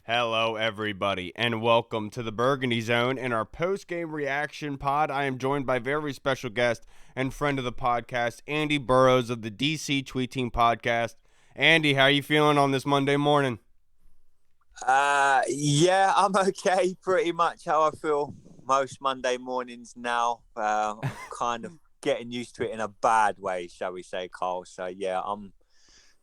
Hello, everybody, and welcome to the Burgundy Zone and our post-game reaction pod. I am joined by very special guest and friend of the podcast, Andy Burrows of the DC Tweet Team podcast. Andy, how are you feeling on this Monday morning? Yeah, I'm okay. Pretty much how I feel most Monday mornings now. I'm kind of getting used to it in a bad way, shall we say, Carl. So I'm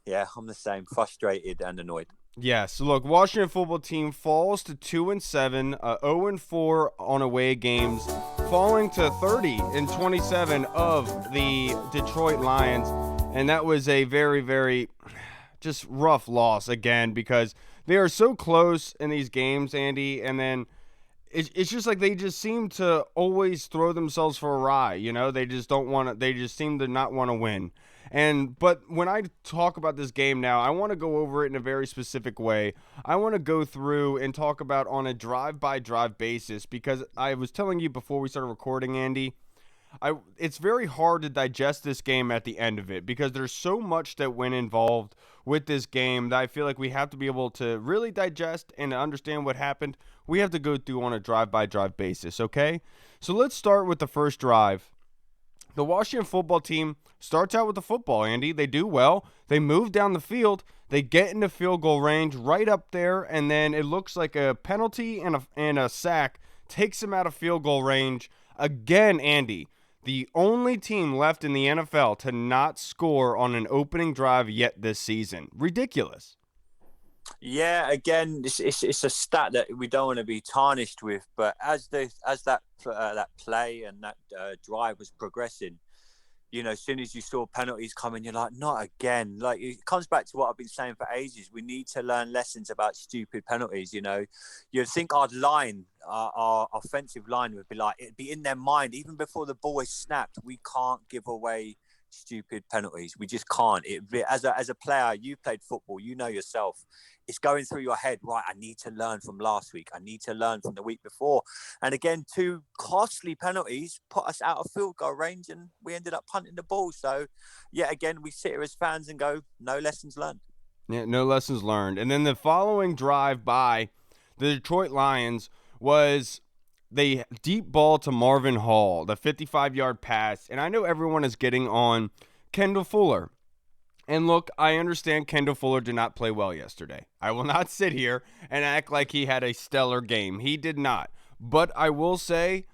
the same, frustrated and annoyed. Yes, look, Washington football team falls to 2-7, 0-4 on away games, falling to 30-27 of the Detroit Lions, and that was a very, very just rough loss again because they are so close in these games, Andy, and then it's just like they just seem to always throw themselves for a ride. They just don't want to. They just seem to not want to win. But when I talk about this game now, I want to go over it in a very specific way. I want to go through and talk about on a drive-by-drive basis because I was telling you before we started recording, Andy, it's very hard to digest this game at the end of it because there's so much that went involved with this game that I feel like we have to be able to really digest and understand what happened. We have to go through on a drive-by-drive basis, okay? So let's start with the first drive. The Washington football team starts out with the football, Andy. They do well. They move down the field. They get into field goal range right up there, and then it looks like a penalty and a sack takes them out of field goal range. Again, Andy, the only team left in the NFL to not score on an opening drive yet this season. Ridiculous. Yeah, again, it's a stat that we don't want to be tarnished with. But as that play and that drive was progressing, as soon as you saw penalties coming, you're like, not again. Like, it comes back to what I've been saying for ages. We need to learn lessons about stupid penalties. You'd think our offensive line would be like, it'd be in their mind, even before the ball is snapped, we can't give away stupid penalties. We just can't. As a player, you played football, you know yourself. It's going through your head, right? I need to learn from last week. I need to learn from the week before. And again, two costly penalties put us out of field goal range, and we ended up punting the ball. So, yeah, again, we sit here as fans and go, no lessons learned. Yeah, no lessons learned. And then the following drive by the Detroit Lions was the deep ball to Marvin Hall, the 55-yard pass. And I know everyone is getting on Kendall Fuller. And look, I understand Kendall Fuller did not play well yesterday. I will not sit here and act like he had a stellar game. He did not. But I will say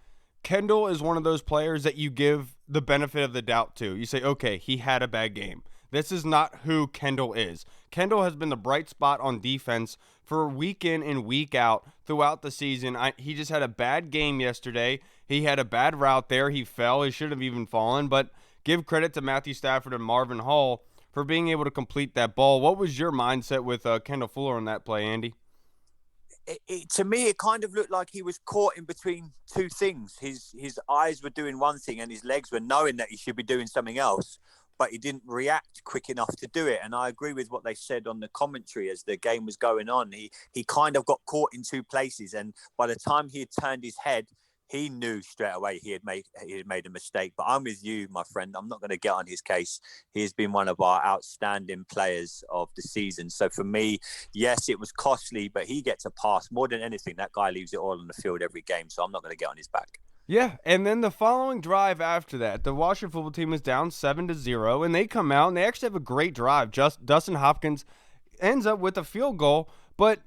Kendall is one of those players that you give the benefit of the doubt to. You say, okay, he had a bad game. This is not who Kendall is. Kendall has been the bright spot on defense for week in and week out throughout the season. He just had a bad game yesterday. He had a bad route there. He fell. He should have even fallen. But give credit to Matthew Stafford and Marvin Hall for being able to complete that ball. What was your mindset with Kendall Fuller on that play, Andy? To me, it kind of looked like he was caught in between two things. His eyes were doing one thing and his legs were knowing that he should be doing something else, but he didn't react quick enough to do it. And I agree with what they said on the commentary as the game was going on. He kind of got caught in two places, and by the time he had turned his head, he knew straight away he had made a mistake. But I'm with you, my friend. I'm not going to get on his case. He has been one of our outstanding players of the season. So for me, yes, it was costly, but he gets a pass. More than anything, that guy leaves it all on the field every game. So I'm not going to get on his back. Yeah, and then the following drive after that, the Washington football team is down 7-0, and they come out, and they actually have a great drive. Dustin Hopkins ends up with a field goal, but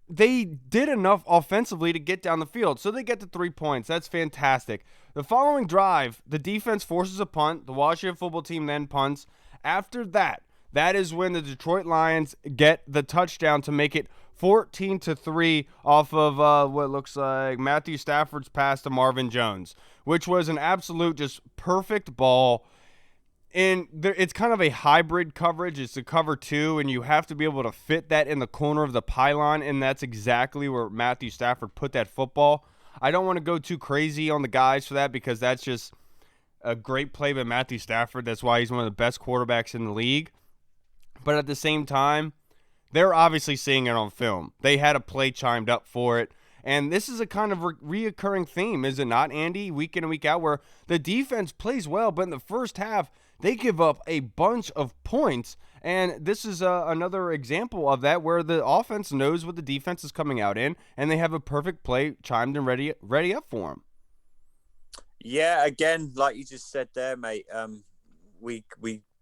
they did enough offensively to get down the field, so they get to 3 points. That's fantastic. The following drive, the defense forces a punt. The Washington football team then punts. After that is when the Detroit Lions get the touchdown to make it 14-3 off of what looks like Matthew Stafford's pass to Marvin Jones, which was an absolute just perfect ball. And it's kind of a hybrid coverage. It's a cover two, and you have to be able to fit that in the corner of the pylon, and that's exactly where Matthew Stafford put that football. I don't want to go too crazy on the guys for that because that's just a great play by Matthew Stafford. That's why he's one of the best quarterbacks in the league. But at the same time, they're obviously seeing it on film. They had a play chimed up for it, And this is a kind of reoccurring theme, is it not, Andy? Week in and week out, where the defense plays well, but in the first half, they give up a bunch of points. And this is another example of that, where the offense knows what the defense is coming out in, and they have a perfect play chimed and ready up for them. Yeah, again, like you just said there, mate. We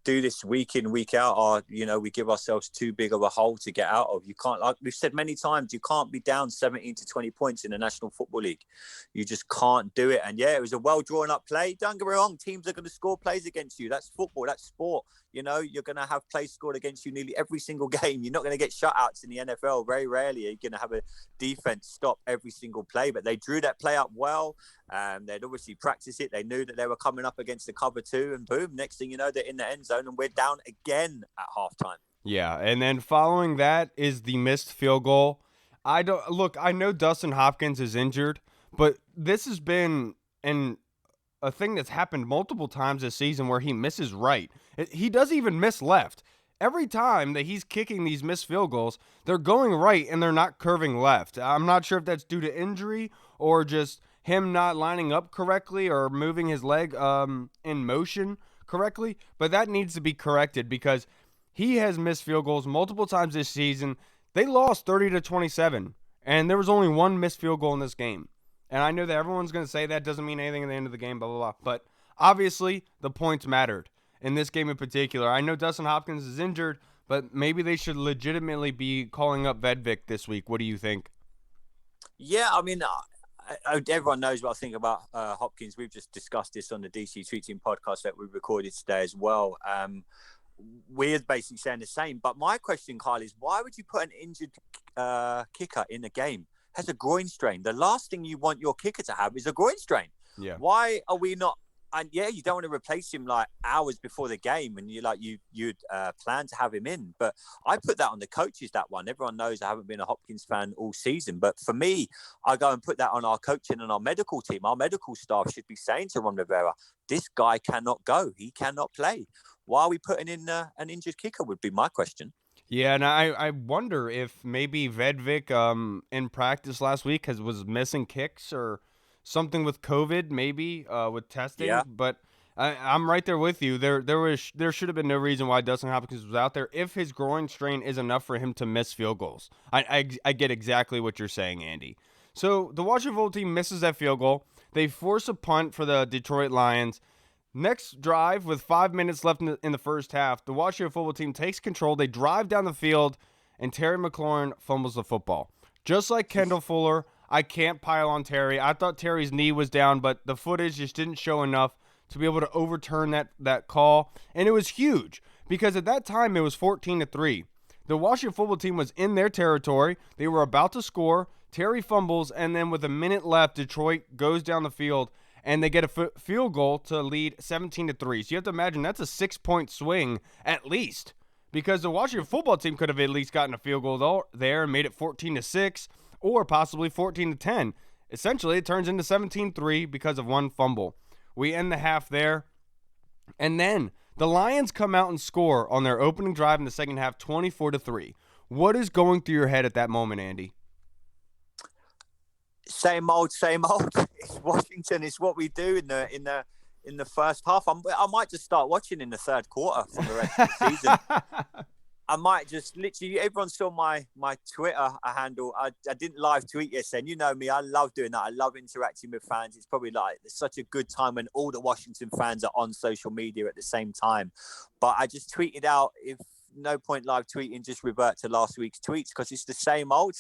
do this week in, week out, or we give ourselves too big of a hole to get out of. You can't, like we've said many times, you can't be down 17 to 20 points in the National Football League. You just can't do it. And yeah, it was a well drawn up play. Don't get me wrong, teams are going to score plays against you. That's football, that's sport. You're going to have plays scored against you nearly every single game. You're not going to get shutouts in the NFL. Very rarely are you going to have a defense stop every single play. But they drew that play up well. They'd obviously practiced it. They knew that they were coming up against the cover 2. And boom, next thing you know, they're in the end zone and we're down again at halftime. Yeah, and then following that is the missed field goal. I know Dustin Hopkins is injured, but this has been a thing that's happened multiple times this season where he misses right. He doesn't even miss left. Every time that he's kicking these missed field goals, they're going right and they're not curving left. I'm not sure if that's due to injury or just him not lining up correctly or moving his leg in motion correctly, but that needs to be corrected because he has missed field goals multiple times this season. They lost 30-27, and there was only one missed field goal in this game. And I know that everyone's going to say that doesn't mean anything at the end of the game, blah, blah, blah. But obviously, the points mattered in this game in particular. I know Dustin Hopkins is injured, but maybe they should legitimately be calling up Vedvik this week. What do you think? Yeah, I mean, everyone knows what I think about Hopkins. We've just discussed this on the DC Tweet Team podcast that we recorded today as well. We're basically saying the same. But my question, Kyle, is why would you put an injured kicker in the game? Has a groin strain. The last thing you want your kicker to have is a groin strain. Yeah. Why are we not? And yeah, you don't want to replace him like hours before the game, and you'd plan to have him in. But I put that on the coaches. That one, everyone knows I haven't been a Hopkins fan all season, but for me, I go and put that on our coaching and our medical team. Our medical staff should be saying to Ron Rivera, "This guy cannot go. He cannot play." Why are we putting in an injured kicker? Would be my question. Yeah, and I wonder if maybe Vedvik in practice last week was missing kicks or something with COVID, maybe with testing. Yeah. But I'm right there with you. There should have been no reason why Dustin Hopkins was out there if his groin strain is enough for him to miss field goals. I get exactly what you're saying, Andy. So the Washington football team misses that field goal. They force a punt for the Detroit Lions. Next drive, with 5 minutes left in the first half, the Washington football team takes control. They drive down the field, and Terry McLaurin fumbles the football. Just like Kendall Fuller, I can't pile on Terry. I thought Terry's knee was down, but the footage just didn't show enough to be able to overturn that call. And it was huge because at that time it was 14-3. The Washington football team was in their territory. They were about to score. Terry fumbles, and then with a minute left, Detroit goes down the field, and they get a field goal to lead 17-3. So you have to imagine that's a 6-point swing at least, because the Washington football team could have at least gotten a field goal there and made it 14-6 or possibly 14-10. Essentially, it turns into 17-3 because of one fumble. We end the half there, and then the Lions come out and score on their opening drive in the second half, 24-3. What is going through your head at that moment, Andy? Same old, same old. It's Washington. It's what we do in the first half. I might just start watching in the third quarter for the rest of the season. I might just literally. Everyone saw my Twitter handle. I didn't live tweet yesterday. And you know me. I love doing that. I love interacting with fans. It's probably it's such a good time when all the Washington fans are on social media at the same time. But I just tweeted out, if no point live tweeting, just revert to last week's tweets, because it's the same old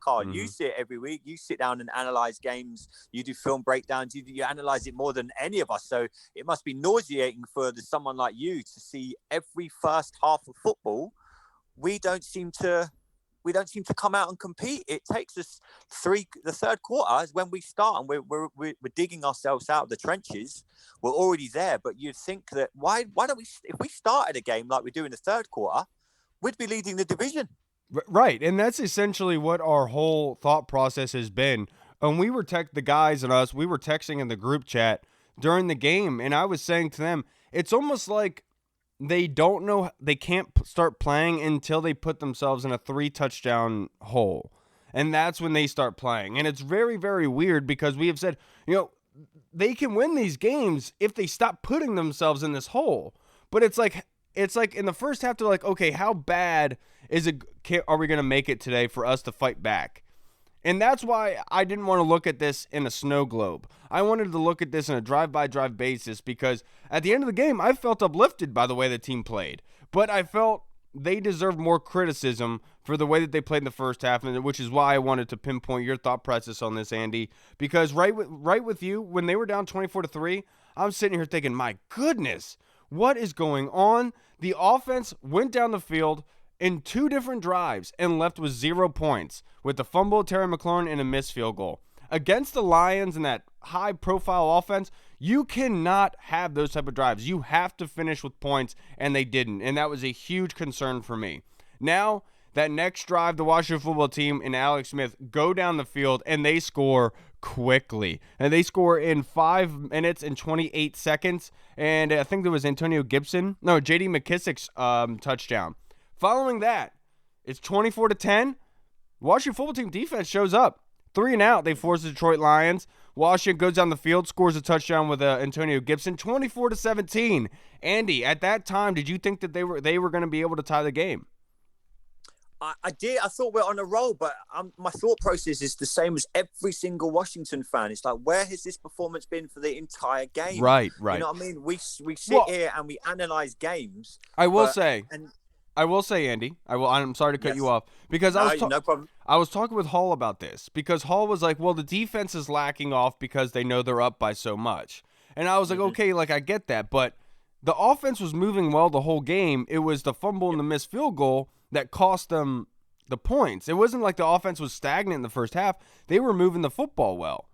Carl. Mm-hmm. You see it every week. You sit down and analyze games. You do film breakdowns. You analyze it more than any of us. So it must be nauseating for someone like you to see every first half of football. We don't seem to come out and compete. It takes us the third quarter is when we start, and we're digging ourselves out of the trenches. We're already there, but you'd think that why don't we, if we started a game like we do in the third quarter, we'd be leading the division. Right, and that's essentially what our whole thought process has been. And we were the guys and us, we were texting in the group chat during the game, and I was saying to them, it's almost like they don't know, they can't start playing until they put themselves in a 3-touchdown hole. And that's when they start playing. And it's very, very weird because we have said, they can win these games if they stop putting themselves in this hole. But it's like in the first half, they're like, okay, how bad are we going to make it today for us to fight back? And that's why I didn't want to look at this in a snow globe. I wanted to look at this in a drive-by-drive basis because at the end of the game, I felt uplifted by the way the team played. But I felt they deserved more criticism for the way that they played in the first half, which is why I wanted to pinpoint your thought process on this, Andy. Because right with you, when they were down 24-3, I'm sitting here thinking, my goodness, what is going on? The offense went down the field in 2 different drives and left with 0 points with the fumble of Terry McLaurin and a missed field goal. Against the Lions and that high-profile offense, you cannot have those type of drives. You have to finish with points, and they didn't, and that was a huge concern for me. Now, that next drive, the Washington football team and Alex Smith go down the field, and they score quickly. And they score in 5 minutes and 28 seconds, and I think there was J.D. McKissick's touchdown. Following that, it's 24-10. Washington football team defense shows up. 3 and out, they force the Detroit Lions. Washington goes down the field, scores a touchdown with Antonio Gibson, 24-17. Andy, at that time, did you think that they were going to be able to tie the game? I did. I thought we're on a roll, but my thought process is the same as every single Washington fan. It's like, where has this performance been for the entire game? Right. You know what I mean? We sit here and we analyze games. I will say, Andy, I'm sorry to cut you off because no problem. I was talking with Hall about this because Hall was like, well, the defense is lacking off because they know they're up by so much. And I was like, okay, like I get that, but the offense was moving well the whole game. It was the fumble and the missed field goal that cost them the points. It wasn't like the offense was stagnant in the first half. They were moving the football well.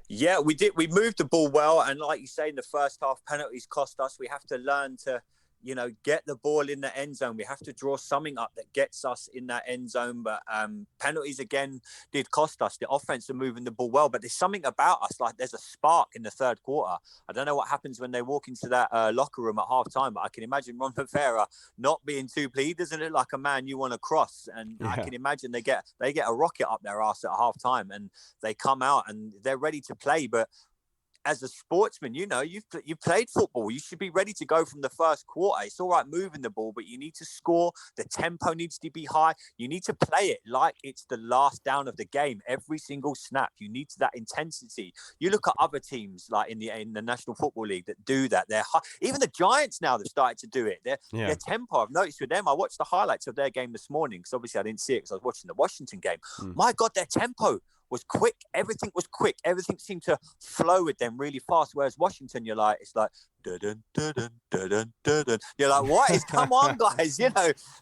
Yeah, we did. We moved the ball well. And like you say, in the first half, penalties cost us. We have to learn to, get the ball in the end zone. We have to draw something up that gets us in that end zone. But penalties, again, did cost us. The offense are moving the ball well. But there's something about us, like there's a spark in the third quarter. I don't know what happens when they walk into that locker room at halftime, but I can imagine Ron Rivera not being too pleased. He doesn't look like a man you want to cross. And I can imagine they get a rocket up their ass at halftime and they come out and they're ready to play. But as a sportsman, you've played football. You should be ready to go from the first quarter. It's all right moving the ball, but you need to score. The tempo needs to be high. You need to play it like it's the last down of the game. Every single snap, you need that intensity. You look at other teams like in the National Football League that do that. They're high. Even the Giants now, they've started to do it. Their tempo, I've noticed with them. I watched the highlights of their game this morning because obviously I didn't see it because I was watching the Washington game. My God, their tempo was quick. Everything was quick. Everything seemed to flow with them really fast. Whereas Washington, it's like, dun, dun, dun, dun, dun, dun. You're like, what is, come on, guys,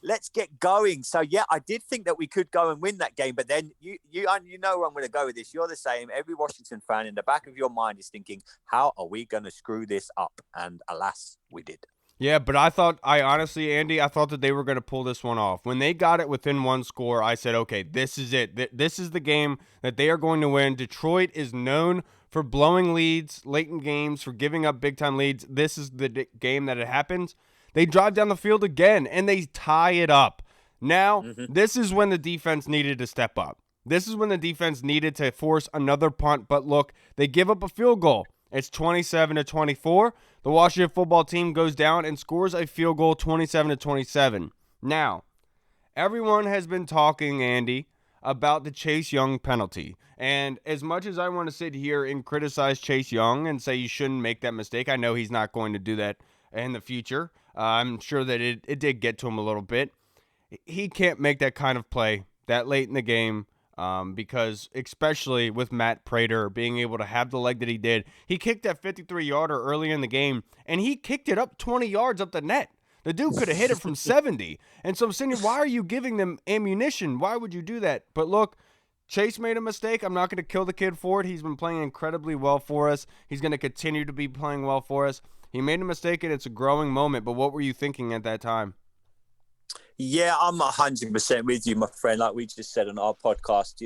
let's get going. So, yeah, I did think that we could go and win that game. But then you know where I'm going to go with this. You're the same. Every Washington fan in the back of your mind is thinking, how are we going to screw this up? And alas, we did. Yeah, but Andy, I thought that they were going to pull this one off. When they got it within 1 score, I said, okay, this is it. This is the game that they are going to win. Detroit is known for blowing leads late in games, for giving up big-time leads. This is the game that it happens. They drive down the field again, and they tie it up. Now, This is when the defense needed to step up. This is when the defense needed to force another punt. But look, they give up a field goal. It's 27-24. The Washington football team goes down and scores a field goal, 27-27. Now, everyone has been talking, Andy, about the Chase Young penalty. And as much as I want to sit here and criticize Chase Young and say you shouldn't make that mistake, I know he's not going to do that in the future. I'm sure that it did get to him a little bit. He can't make that kind of play that late in the game. Because especially with Matt Prater being able to have the leg that he did, he kicked that 53-yarder early in the game, and he kicked it up 20 yards up the net. The dude could have hit it from 70. And so I'm saying, why are you giving them ammunition? Why would you do that? But look, Chase made a mistake. I'm not going to kill the kid for it. He's been playing incredibly well for us. He's going to continue to be playing well for us. He made a mistake, and it's a growing moment. But what were you thinking at that time? Yeah, I'm 100% with you, my friend. Like we just said on our podcast,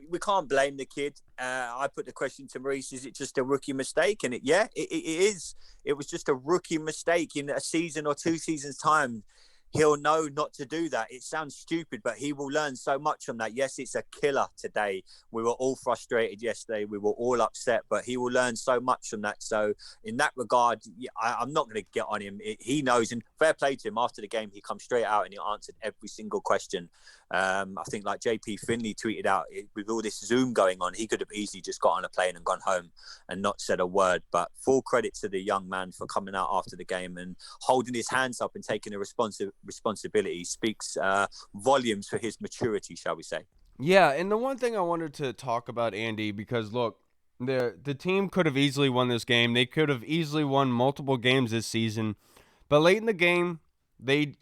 we can't blame the kid. I put the question to Maurice: is it just a rookie mistake? And it is. It was just a rookie mistake in a season or 2 seasons' time. he'll know not to do that. It sounds stupid, but he will learn so much from that. Yes, it's a killer today. We were all frustrated yesterday. We were all upset, but he will learn so much from that. So in that regard, I'm not going to get on him. He knows, and fair play to him. After the game, he comes straight out and he answered every single question. I think like JP Finley tweeted out, with all this Zoom going on, he could have easily just got on a plane and gone home and not said a word. But full credit to the young man for coming out after the game and holding his hands up and taking a responsibility speaks volumes for his maturity, shall we say. Yeah, and the one thing I wanted to talk about, Andy, because look, the team could have easily won this game. They could have easily won multiple games this season. But late in the game,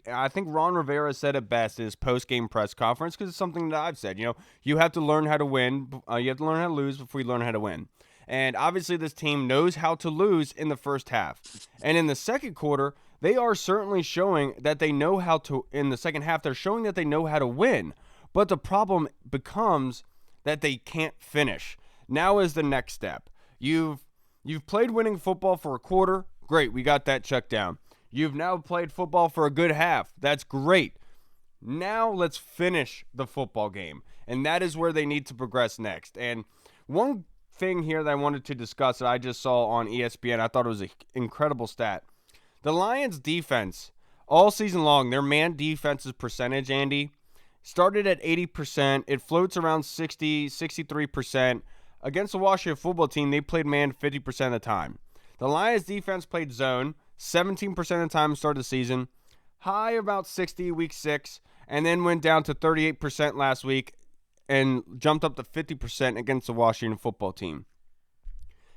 I think Ron Rivera said it best in his post-game press conference, because it's something that I've said. You have to learn how to win. You have to learn how to lose before you learn how to win. And obviously this team knows how to lose in the first half. And in the second quarter, they are certainly showing that they know how to, in the second half, they're showing that they know how to win. But the problem becomes that they can't finish. Now is the next step. You've played winning football for a quarter. Great, we got that checked down. You've now played football for a good half. That's great. Now let's finish the football game. And that is where they need to progress next. And one thing here that I wanted to discuss that I just saw on ESPN, I thought it was an incredible stat. The Lions defense, all season long, their man defense's percentage, Andy, started at 80%. It floats around 60, 63%. Against the Washington football team, they played man 50% of the time. The Lions defense played zone 17% of the time started the season, high about 60 week 6, and then went down to 38% last week and jumped up to 50% against the Washington football team.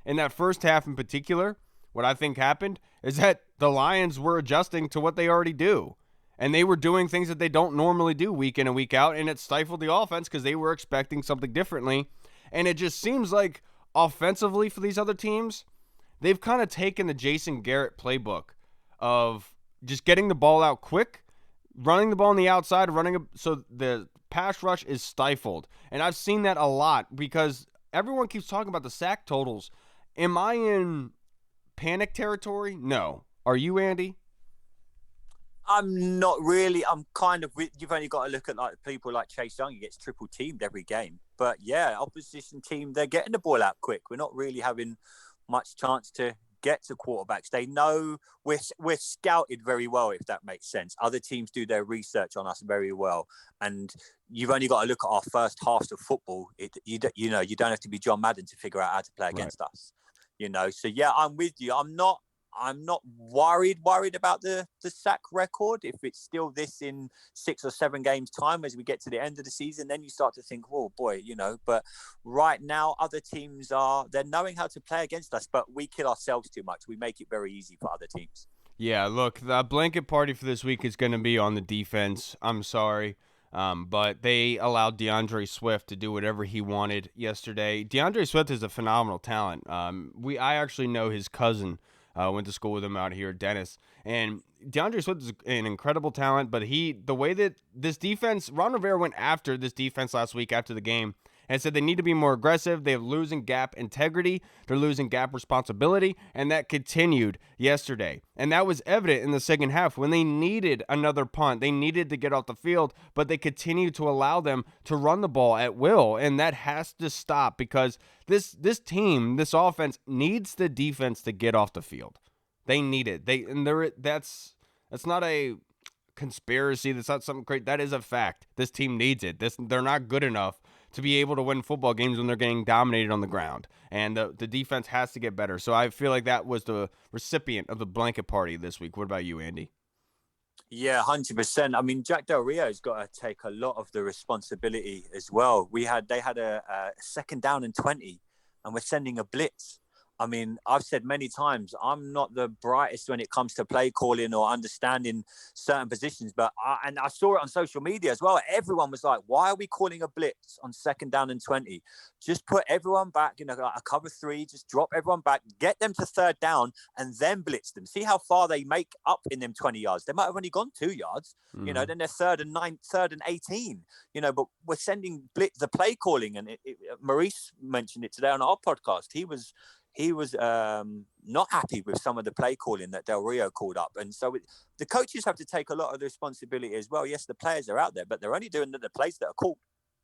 In that first half in particular, what I think happened is that the Lions were adjusting to what they already do. And they were doing things that they don't normally do week in and week out, and it stifled the offense because they were expecting something differently. And it just seems like offensively for these other teams, they've kind of taken the Jason Garrett playbook of just getting the ball out quick, running the ball on the outside, so the pass rush is stifled. And I've seen that a lot because everyone keeps talking about the sack totals. Am I in panic territory? No. Are you, Andy? I'm not really. I'm kind of. You've only got to look at like people like Chase Young. He gets triple teamed every game. But yeah, opposition team, they're getting the ball out quick. We're not really having much chance to get to quarterbacks. They know we're scouted very well, if that makes sense. Other teams do their research on us very well, and you've only got to look at our first halves of football. You don't have to be John Madden to figure out how to play against us. So yeah, I'm with you. I'm not worried about the sack record. If it's still this in 6 or 7 games time as we get to the end of the season, then you start to think, oh boy, but right now other teams they're knowing how to play against us, but we kill ourselves too much. We make it very easy for other teams. Yeah, look, the blanket party for this week is going to be on the defense. I'm sorry. But they allowed DeAndre Swift to do whatever he wanted yesterday. DeAndre Swift is a phenomenal talent. I actually know his cousin. Went to school with him out here, Dennis. And DeAndre Swift is an incredible talent, but the way that this defense, Ron Rivera went after this defense last week after the game and said they need to be more aggressive. They're losing gap integrity. They're losing gap responsibility. And that continued yesterday. And that was evident in the second half when they needed another punt. They needed to get off the field, but they continued to allow them to run the ball at will. And that has to stop because this team, this offense needs the defense to get off the field. They need it. That's not a conspiracy. That's not something great. That is a fact. This team needs it. They're not good enough to be able to win football games when they're getting dominated on the ground. And the defense has to get better. So I feel like that was the recipient of the blanket party this week. What about you, Andy? Yeah, 100%. I mean, Jack Del Rio's got to take a lot of the responsibility as well. They had a second down and 20, and we're sending a blitz. I mean, I've said many times, I'm not the brightest when it comes to play calling or understanding certain positions, but I saw it on social media as well. Everyone was like, why are we calling a blitz on second down and 20? Just put everyone back, like a cover 3, just drop everyone back, get them to third down and then blitz them. See how far they make up in them 20 yards. They might have only gone 2 yards, then they're third and 18, but we're sending blitz, the play calling. And Maurice mentioned it today on our podcast. he was not happy with some of the play calling that Del Rio called up. And so the coaches have to take a lot of the responsibility as well. Yes, the players are out there, but they're only doing the plays that are called.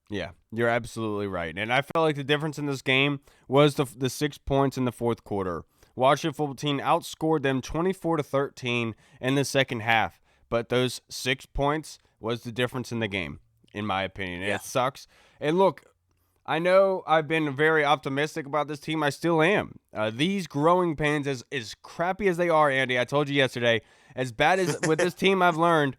Yeah, you're absolutely right. And I felt like the difference in this game was the 6 points in the fourth quarter. Washington football team outscored them 24-13 in the second half. But those 6 points was the difference in the game, in my opinion. And It sucks. And look, I know I've been very optimistic about this team. I still am. These growing pains, as crappy as they are, Andy, I told you yesterday, as bad as with this team I've learned,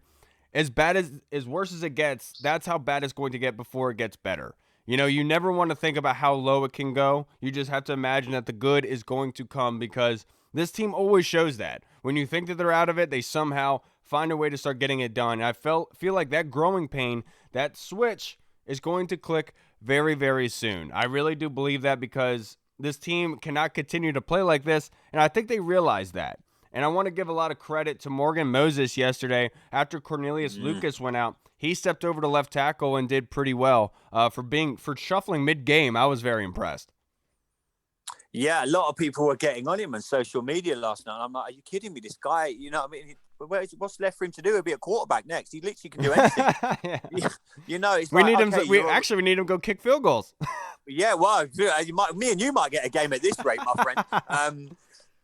as bad as worse as it gets, that's how bad it's going to get before it gets better. You know, you never want to think about how low it can go. You just have to imagine that the good is going to come, because this team always shows that. When you think that they're out of it, they somehow find a way to start getting it done. And I feel like that growing pain, that switch is going to click very, very soon. I really do believe that, because this team cannot continue to play like this, and I think they realize that. And I want to give a lot of credit to Morgan Moses yesterday. After Cornelius Lucas went out, he stepped over to left tackle and did pretty well for shuffling mid-game. I was very impressed. Yeah, a lot of people were getting on him on social media last night. I'm like, are you kidding me? This guy, you know what I mean? What's left for him to do? He'll be a quarterback next. He literally can do anything. Yeah. You know, it's we like, need him. We need him to go kick field goals. Yeah, well, me and you might get a game at this rate, my friend.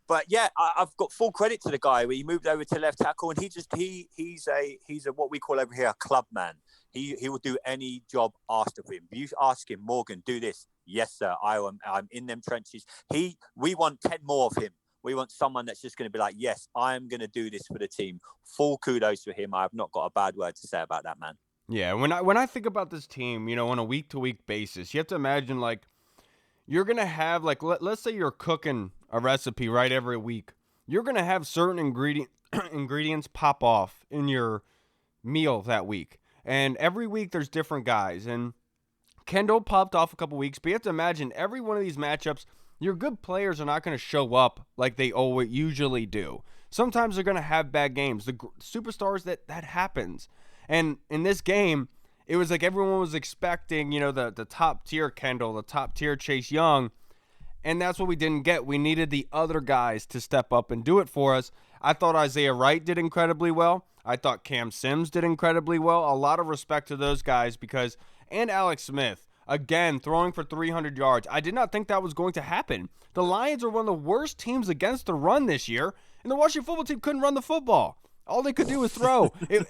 But yeah, I've got full credit to the guy. He moved over to left tackle, and he's a what we call over here a club man. He will do any job asked of him. You ask him, Morgan, do this. Yes, sir. I'm in them trenches. We want 10 more of him. We want someone that's just going to be like, yes, I'm going to do this for the team. Full kudos for him. I have not got a bad word to say about that man. Yeah, when I think about this team, you know, on a week-to-week basis, you have to imagine, like, you're going to have, like, let's say you're cooking a recipe right every week. You're going to have certain ingredients pop off in your meal that week. And every week there's different guys. And Kendall popped off a couple weeks, but you have to imagine every one of these matchups, your good players are not going to show up like they always usually do. Sometimes they're going to have bad games. The superstars, that happens. And in this game, it was like everyone was expecting, you know, the top tier Kendall, the top tier Chase Young, and that's what we didn't get. We needed the other guys to step up and do it for us. I thought Isaiah Wright did incredibly well. I thought Cam Sims did incredibly well. A lot of respect to those guys and Alex Smith, again, throwing for 300 yards. I did not think that was going to happen. The Lions are one of the worst teams against the run this year, and the Washington football team couldn't run the football. All they could do was throw. It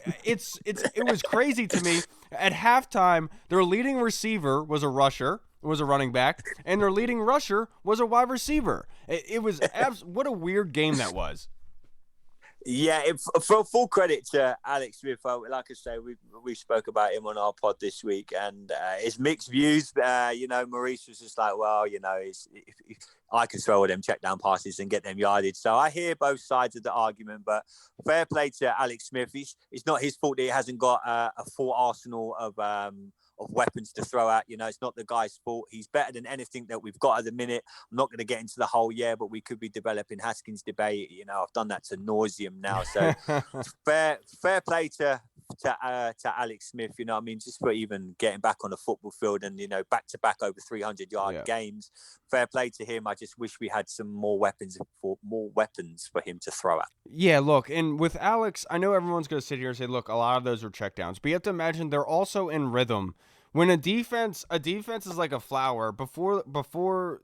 was crazy to me. At halftime, their leading receiver was a running back, and their leading rusher was a wide receiver. It was what a weird game that was. Yeah, for full credit to Alex Smith, like I say, we spoke about him on our pod this week, and his mixed views. You know, Maurice was just like, well, you know, I can throw all them check down passes and get them yardage. So I hear both sides of the argument, but fair play to Alex Smith. It's not his fault that he hasn't got a full arsenal of weapons to throw at. You know, it's not the guy's fault. He's better than anything that we've got at the minute. I'm not going to get into the whole but we could be developing Haskins debate. You know, I've done that to nauseum now. So fair play to Alex Smith, you know what I mean, just for even getting back on the football field and, you know, back-to-back over 300-yard games. Fair play to him. I just wish we had some more weapons for him to throw at. Yeah, look, and with Alex, I know everyone's going to sit here and say, look, a lot of those are checkdowns, but you have to imagine they're also in rhythm. When a defense is like a flower. Before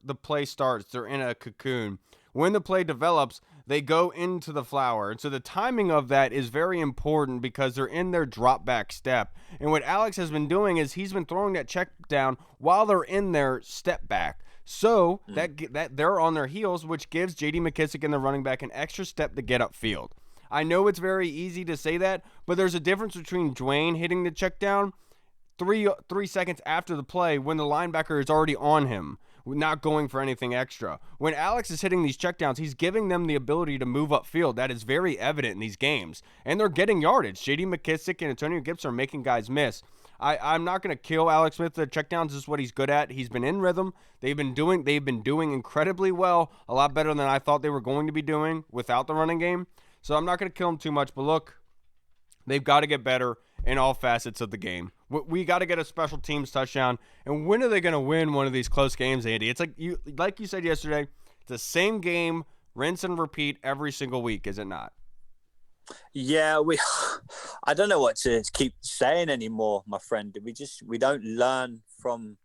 the play starts, they're in a cocoon. When the play develops, they go into the flower. And so the timing of that is very important because they're in their drop back step. And what Alex has been doing is he's been throwing that check down while they're in their step back. So that they're on their heels, which gives J.D. McKissick and the running back an extra step to get upfield. I know it's very easy to say that, but there's a difference between Dwayne hitting the check down 3 seconds after the play when the linebacker is already on him, not going for anything extra. When Alex is hitting these checkdowns, he's giving them the ability to move upfield. That is very evident in these games. And they're getting yardage. J.D. McKissick and Antonio Gibson are making guys miss. I'm not going to kill Alex Smith. The checkdowns is what he's good at. He's been in rhythm. They've been doing incredibly well, a lot better than I thought they were going to be doing without the running game. So I'm not going to kill him too much. But look, they've got to get better in all facets of the game. We got to get a special teams touchdown. And when are they going to win one of these close games, Andy? It's like you said yesterday, It's the same game, rinse and repeat every single week, is it not? Yeah, I don't know what to keep saying anymore, my friend. We don't learn from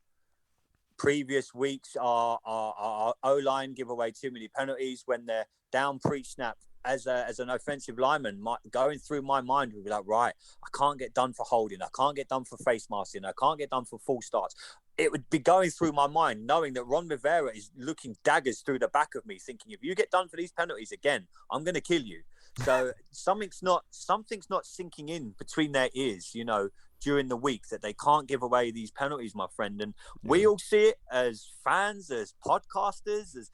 previous weeks. Our O-line give away too many penalties when they're down pre-snap. As an offensive lineman, going through my mind would be like, right, I can't get done for holding, I can't get done for face masking, I can't get done for false starts. It would be going through my mind knowing that Ron Rivera is looking daggers through the back of me, thinking, if you get done for these penalties again, I'm going to kill you. So something's not sinking in between their ears, during the week, that they can't give away these penalties, my friend. And we all see it as fans, as podcasters, as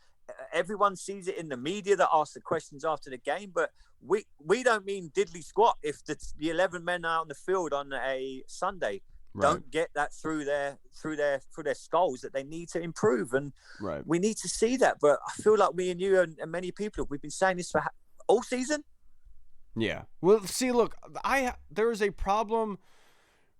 everyone sees it in the media that ask the questions after the game. But we don't mean diddly squat if the 11 men out on the field on a Sunday don't get that through their skulls that they need to improve. And we need to see that. But I feel like me and you and many people, we've been saying this for all season. Yeah. Well, see, look, there is a problem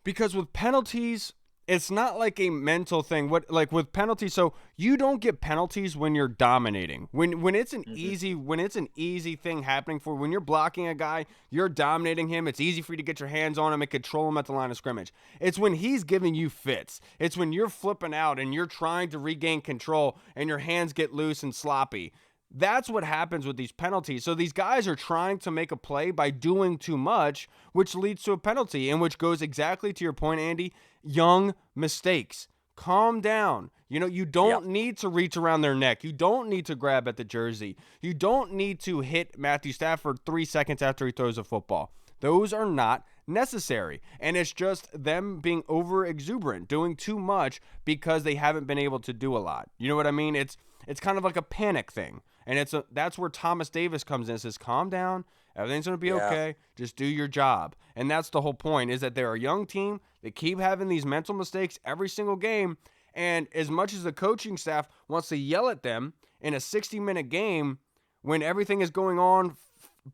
because with penalties, it's not like a mental thing. With penalties, so you don't get penalties when you're dominating. When it's an easy thing happening when you're blocking a guy, you're dominating him. It's easy for you to get your hands on him and control him at the line of scrimmage. It's when he's giving you fits. It's when you're flipping out and you're trying to regain control and your hands get loose and sloppy. That's what happens with these penalties. So these guys are trying to make a play by doing too much, which leads to a penalty, and which goes exactly to your point, Andy. Young mistakes. Calm down. You don't need to reach around their neck. You don't need to grab at the jersey. You don't need to hit Matthew Stafford 3 seconds after he throws a football. Those are not necessary. And it's just them being over exuberant, doing too much because they haven't been able to do a lot. You know what I mean? It's kind of like a panic thing. And that's where Thomas Davis comes in and says, calm down. Everything's going to be okay. Just do your job. And that's the whole point, is that they're a young team. They keep having these mental mistakes every single game. And as much as the coaching staff wants to yell at them in a 60-minute game, when everything is going on,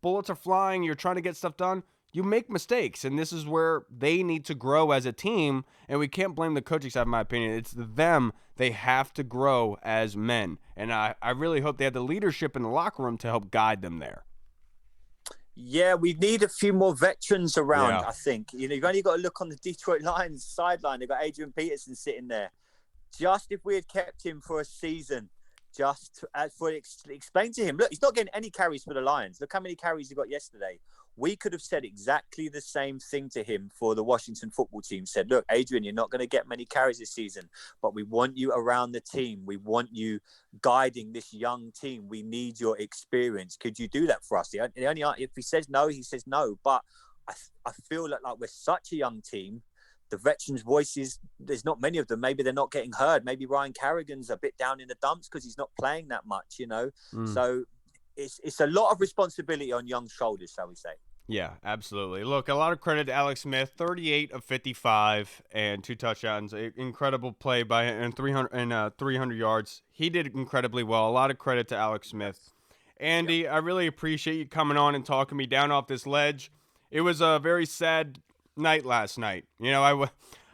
bullets are flying, you're trying to get stuff done, you make mistakes. And this is where they need to grow as a team. And we can't blame the coaching staff, in my opinion. It's them. They have to grow as men. And I really hope they have the leadership in the locker room to help guide them there. Yeah, we need a few more veterans around, I think. You've only got to look on the Detroit Lions sideline. They've got Adrian Peterson sitting there. Just if we had kept him for a season, explain to him, look, he's not getting any carries for the Lions. Look how many carries he got yesterday. We could have said exactly the same thing to him for the Washington football team. Said, look, Adrian, you're not going to get many carries this season, but we want you around the team. We want you guiding this young team. We need your experience. Could you do that for us? If he says no, he says no. But I feel like we're such a young team. The veterans' voices, there's not many of them. Maybe they're not getting heard. Maybe Ryan Kerrigan's a bit down in the dumps because he's not playing that much, So it's a lot of responsibility on young shoulders, shall we say. Yeah, absolutely. Look, a lot of credit to Alex Smith, 38 of 55 and 2 touchdowns. Incredible play by him, and 300 yards. He did incredibly well. A lot of credit to Alex Smith. Andy, I really appreciate you coming on and talking me down off this ledge. It was a very sad night last night.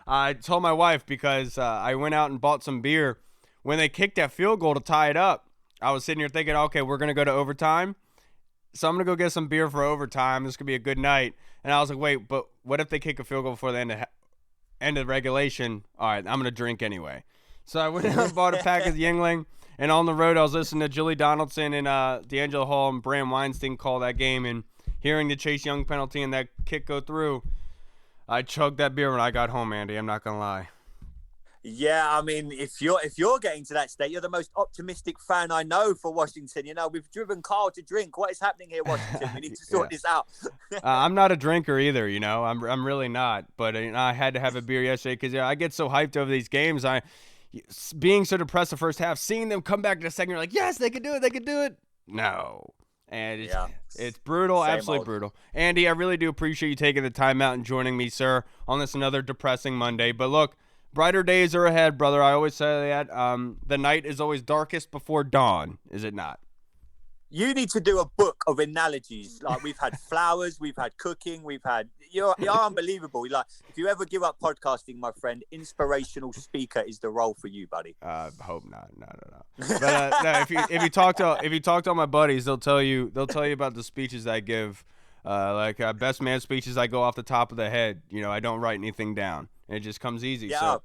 I told my wife because I went out and bought some beer. When they kicked that field goal to tie it up, I was sitting here thinking, okay, we're going to go to overtime. So I'm going to go get some beer for overtime. This could be a good night. And I was like, wait, but what if they kick a field goal before the end of regulation? All right, I'm going to drink anyway. So I went out and bought a pack of Yingling. And on the road, I was listening to Julie Donaldson and D'Angelo Hall and Bram Weinstein call that game. And hearing the Chase Young penalty and that kick go through, I chugged that beer when I got home, Andy. I'm not going to lie. Yeah, I mean, if you're getting to that state, you're the most optimistic fan I know for Washington. We've driven Carl to drink. What is happening here, Washington? We need to sort this out. I'm not a drinker either, I'm really not. But I had to have a beer yesterday because I get so hyped over these games. Being so depressed the first half, seeing them come back in the second, you're like, yes, they can do it. They can do it. No. And it's brutal, absolutely brutal. Andy, I really do appreciate you taking the time out and joining me, sir, on this another depressing Monday. But look, brighter days are ahead, brother. I always say that. The night is always darkest before dawn, is it not? You need to do a book of analogies. Like, we've had flowers, we've had cooking, you're unbelievable. Like, if you ever give up podcasting, my friend, inspirational speaker is the role for you, buddy. Hope not. No. But no, if you talk to all my buddies, they'll tell you about the speeches I give. Best man speeches, I go off the top of the head. I don't write anything down. It just comes easy. Yeah. So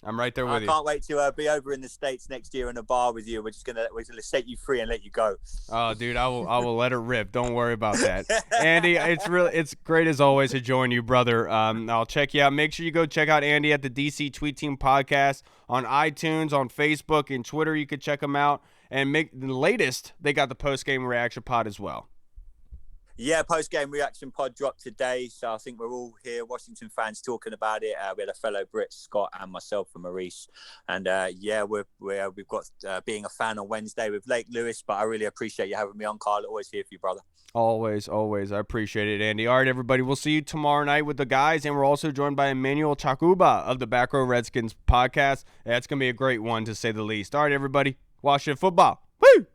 I'm right there with you. I can't wait to be over in the States next year in a bar with you. We're gonna set you free and let you go. Oh, dude, I will let it rip. Don't worry about that. Andy, it's great as always to join you, brother. I'll check you out. Make sure you go check out Andy at the DC Tweet Team podcast on iTunes, on Facebook, and Twitter. You could check them out. And the latest, they got the post-game reaction pod as well. Yeah, post-game reaction pod dropped today, so I think we're all here, Washington fans, talking about it. We had a fellow Brit, Scott, and myself and Maurice, and we've got being a fan on Wednesday with Lake Lewis. But I really appreciate you having me on, Carl. Always here for you, brother. Always. I appreciate it, Andy. All right, everybody, we'll see you tomorrow night with the guys, and we're also joined by Emmanuel Chakuba of the Back Row Redskins podcast. That's gonna be a great one, to say the least. All right, everybody, Washington football. Woo!